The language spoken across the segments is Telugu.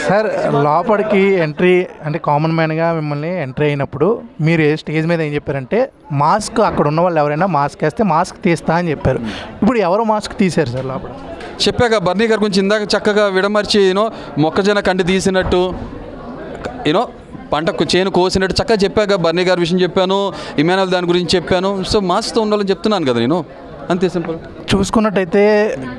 సార్ లోపలికి ఎంట్రీ అంటే కామన్ మ్యాన్గా మిమ్మల్ని ఎంట్రీ అయినప్పుడు మీరు స్టేజ్ మీద ఏం చెప్పారంటే మాస్క్ అక్కడ ఉన్న వాళ్ళు ఎవరైనా మాస్క్ వేస్తే మాస్క్ తీస్తా అని చెప్పారు. ఇప్పుడు ఎవరు మాస్క్ తీశారు సార్ లోపల? చెప్పాక బర్నీ గారి గురించి ఇందాక చక్కగా విడమర్చి మొక్కజొన్న కంటి తీసినట్టు పంట చేను కోసినట్టు చక్కగా చెప్పాక బర్నీ గారి విషయం చెప్పాను, ఇమానుయల్ దాని గురించి చెప్పాను. సో మాస్క్తో ఉండాలని చెప్తున్నాను కదా నేను, అంతే సింపుల్. చూసుకున్నట్టయితే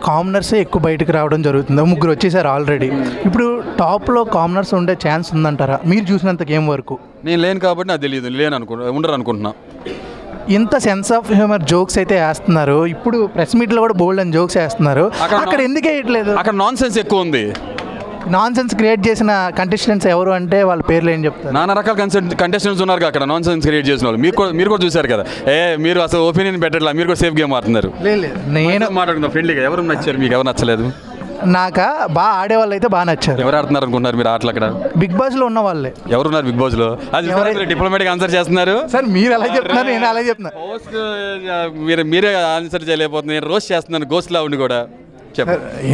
కామనర్సే ఎక్కువ బయటకు రావడం జరుగుతుంది. ముగ్గురు వచ్చేసారు ఆల్రెడీ. ఇప్పుడు టాప్లో కామనర్స్ ఉండే ఛాన్స్ ఉందంటారా మీరు చూసినంత గేమ్ వరకు? నేను లేను కాబట్టి నాకు తెలియదు, ఉండరు అనుకుంటున్నా. ఇంత సెన్స్ ఆఫ్ హ్యూమర్ జోక్స్ అయితే వేస్తున్నారు. ఇప్పుడు ప్రెస్ మీట్లో కూడా బోల్డ్ అని జోక్స్ వేస్తున్నారు. అక్కడ ఎందుకు వేయట్లేదు? అక్కడ నాన్ సెన్స్ ఎక్కువ ఉంది. నాన్ సెన్స్ క్రియేట్ చేసిన కంటెస్టెంట్స్ ఎవరు అంటే వాళ్ళ పేర్లు ఏం చెప్తారు? నానా రకాల కంటెస్టెంట్స్ ఉన్నారు అక్కడ నాన్ సెన్స్ క్రియేట్ చేసిన వాళ్ళు. మీరు కూడా చూశారు కదా. మీరు అసలు ఒపీనియన్ పెట్టట్లా, మీరు కూడా సేఫ్ గేమ్ ఆడుతున్నారు. లేదు నేను మాట్లాడుతున్నా ఫ్రెండ్లీగా. ఎవరు నచ్చారు మీకు, ఎవరు నచ్చలేదు? నాకా బాగా ఆడేవాళ్ళు అయితే బాగా నచ్చారు. ఎవరు ఆడుతున్నారు అనుకుంటున్నారు మీరు ఆటలు అక్కడ? బిగ్ బాస్లో ఉన్న వాళ్ళే. ఎవరున్నారు బిగ్ బాస్లో? అది డిప్లొమాటిక్ ఆన్సర్ చేస్తున్నారు సార్. మీరు ఎలా చెప్తున్నారు, నేను అలా చెప్తున్నా. మీరే ఆన్సర్ చేయలేకపోతున్నారు. నేను రోస్ట్ చేస్తున్నాను గోస్ట్లా ఉండి కూడా.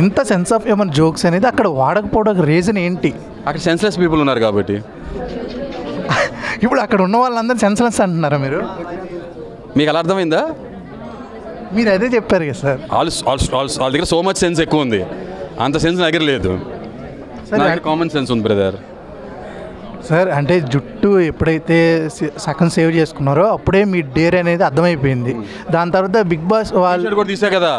ఇంత సెన్స్ ఆఫ్ హ్యూమర్ జోక్స్ అనేది అక్కడ వాడకపోవడానికి రీజన్ ఏంటి? అక్కడ సెన్స్లెస్ పీపుల్ ఉన్నారు కాబట్టి. ఇప్పుడు అక్కడ ఉన్న వాళ్ళందరూ సెన్స్లెస్ అంటున్నారా మీరు? మీకు అలా అర్థమైందా? మీరు అదే చెప్పారు కదా సార్. వాళ్ళ దగ్గర సో మచ్ సెన్స్ ఎక్కువ ఉంది, అంత సెన్స్ నా దగ్గర లేదు. కామన్ సెన్స్ ఉంది బ్రదర్. సార్ అంటే జుట్టు ఎప్పుడైతే సగం సేవ్ చేసుకున్నారో అప్పుడే మీ డేర్ అనేది అర్థమైపోయింది. దాని తర్వాత బిగ్ బాస్ వాళ్ళు కూడా తీశారు కదా,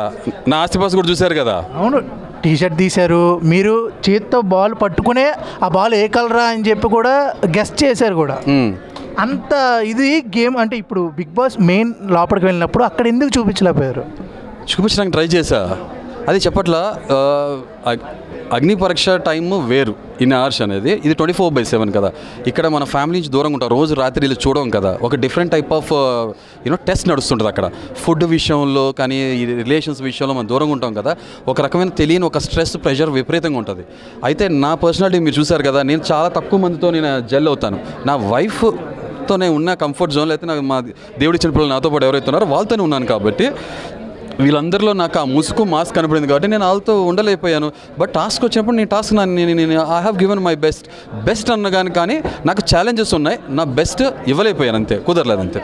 నా ఆస్తిపాస్ కూడా చూశారు కదా. అవును, టీషర్ట్ తీశారు. మీరు చేతితో బాల్ పట్టుకునే ఆ బాల్ ఏ కలరా అని చెప్పి కూడా గెస్ట్ చేశారు కూడా. అంత ఇది గేమ్ అంటే ఇప్పుడు బిగ్ బాస్ మెయిన్ లోపలికి వెళ్ళినప్పుడు అక్కడ ఎందుకు చూపించలేకపోయారు? చూపించడానికి ట్రై చేశా, అది చెప్పట్లా. అగ్ని పరీక్ష టైమ్ వేరు, ఇన్ అవర్స్ అనేది. ఇది 24/7 కదా. ఇక్కడ మన ఫ్యామిలీ నుంచి దూరంగా ఉంటాం, రోజు రాత్రి వీళ్ళు చూడడం కదా. ఒక డిఫరెంట్ టైప్ ఆఫ్ టెస్ట్ నడుస్తుంటుంది అక్కడ. ఫుడ్ విషయంలో కానీ రిలేషన్స్ విషయంలో మనం దూరంగా ఉంటాం కదా. ఒక రకమైన తెలియని ఒక స్ట్రెస్, ప్రెషర్ విపరీతంగా ఉంటుంది. అయితే నా పర్సనాలిటీ మీరు చూసారు కదా, నేను చాలా తక్కువ మందితో నేను జెల్ అవుతాను. నా వైఫ్తోనే ఉన్న కంఫర్ట్ జోన్లో అయితే నాకు మా దేవుడి చిన్న పిల్లలు నాతో పాటు ఎవరైతే ఉన్నారో వాళ్ళతోనే ఉన్నాను కాబట్టి వీళ్ళందరిలో నాకు ఆ ముసుగు మాస్క్ కనపడింది కాబట్టి నేను వాళ్ళతో ఉండలేకపోయాను. బట్ టాస్క్ వచ్చినప్పుడు నేను టాస్క్ నేను I have given my best అన్న కానీ నాకు ఛాలెంజెస్ ఉన్నాయి. నా బెస్ట్ ఇవ్వలేకపోయాను, అంతే, కుదరలేదు అంతే.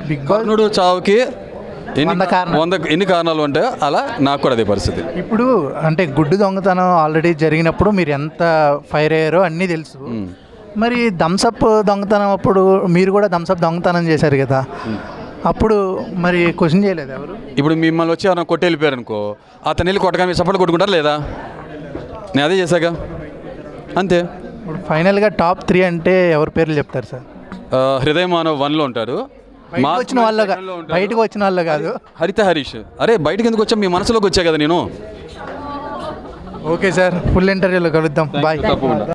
బిగ్ బాస్ కర్ణుడు చావుకి ఎన్ని కారణాలు అంటే అలా నాకు కూడా అదే పరిస్థితి. ఇప్పుడు అంటే గుడ్డు దొంగతనం ఆల్రెడీ జరిగినప్పుడు మీరు ఎంత ఫైర్ అయ్యారో అన్నీ తెలుసు. మరి థమ్సప్ దొంగతనం అప్పుడు మీరు కూడా థమ్సప్ దొంగతనం చేశారు కదా, అప్పుడు మరి క్వశ్చన్ చేయలేదు ఎవరు? ఇప్పుడు మిమ్మల్ని వచ్చి ఎవరైనా కొట్టి వెళ్ళిపోయారు అనుకో, అతను వెళ్ళి కొట్టగా మీరు సపోర్ట్ కొట్టుకుంటారు లేదా? నేను అదే చేశాక, అంతే. ఇప్పుడు ఫైనల్గా టాప్ 3 అంటే ఎవరి పేర్లు చెప్తారు సార్? హృదయ మానవ్ 1లో ఉంటారు. బయటకు వచ్చిన వాళ్ళు కాదు. హరిత హరీష్. అరే బయటకు ఎందుకు వచ్చా, మీ మనసులోకి వచ్చా కదా నేను. ఓకే సార్, ఫుల్ ఇంటర్వ్యూలో కలుద్దాం. బాయ్.